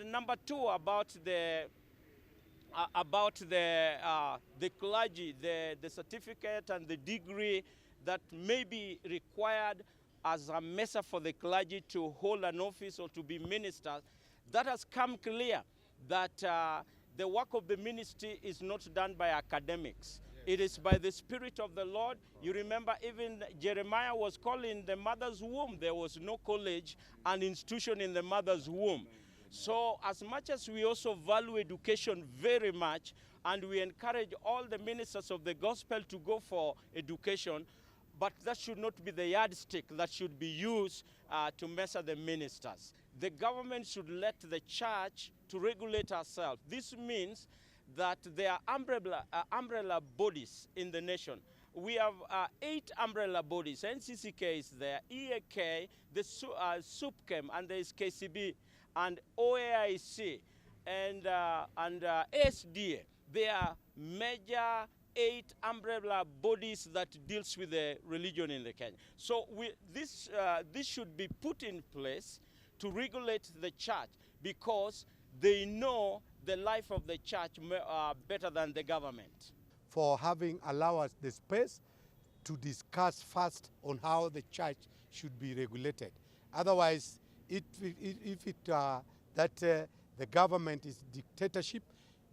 Number two, about the clergy, the certificate and the degree that may be required as a measure for the clergy to hold an office or to be ministers, that has come clear that the work of the ministry is not done by academics. It is by the Spirit of the Lord. You remember even Jeremiah was called in the mother's womb. There was no college and institution in the mother's womb. So as much as we also value education very much, and we encourage all the ministers of the gospel to go for education, but that should not be the yardstick that should be used to measure the ministers. The government should let the church to regulate herself. This means that there are umbrella bodies in the nation. We have 8 umbrella bodies. NCCK is there, EAK, the SUPChem, and there is KCB, and OAIC, and ASDA. They are major 8 umbrella bodies that deals with the religion in the Kenya. So this should be put in place to regulate the church, because they know the life of the church better than the government. For having allowed us the space to discuss first on how the church should be regulated. Otherwise, if the government is dictatorship,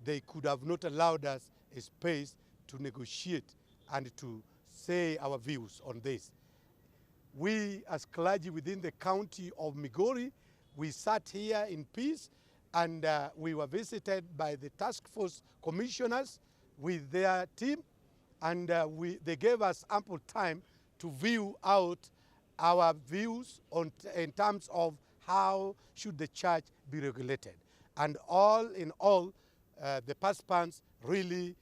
they could have not allowed us a space to negotiate and to say our views on this. We as clergy within the county of Migori, we sat here in peace, and we were visited by the task force commissioners with their team, and they gave us ample time to view out our views in terms of how should the church be regulated. And all in all, the participants really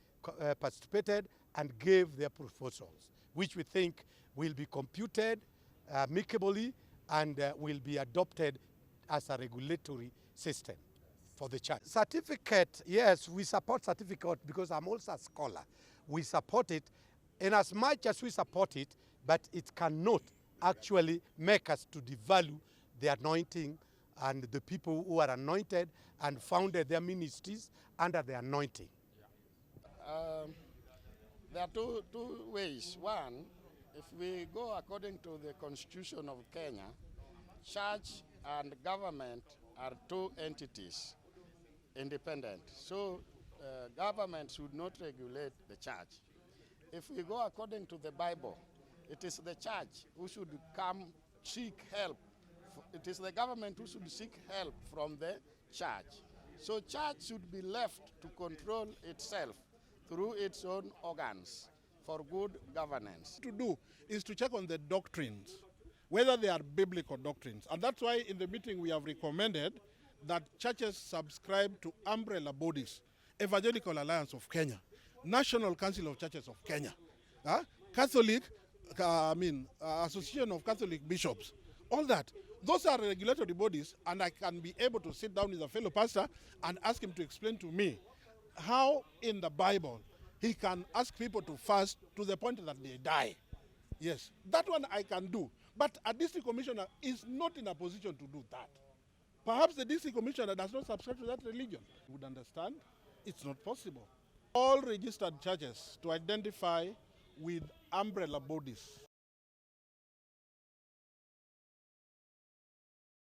participated and gave their proposals, which we think will be computed amicably and will be adopted as a regulatory system for the church. Certificate, yes, we support certificate because I'm also a scholar. We support it, and as much as we support it, but it cannot actually make us to devalue the anointing and the people who are anointed and founded their ministries under the anointing. There are two ways. One, if we go according to the Constitution of Kenya, church and government are 2 entities, independent. So government should not regulate the church. If we go according to the Bible, it is the church who should come seek help. It is the government who should seek help from the church. So church should be left to control itself through its own organs for good governance. To do is to check on the doctrines, whether they are biblical doctrines. And that's why in the meeting we have recommended that churches subscribe to umbrella bodies, Evangelical Alliance of Kenya, National Council of Churches of Kenya, Association of Catholic Bishops, all that. Those are regulatory bodies, and I can be able to sit down with a fellow pastor and ask him to explain to me how in the Bible he can ask people to fast to the point that they die. Yes, that one I can do. But a district commissioner is not in a position to do that. Perhaps the district commissioner does not subscribe to that religion. Would understand it's not possible. All registered churches to identify with umbrella bodies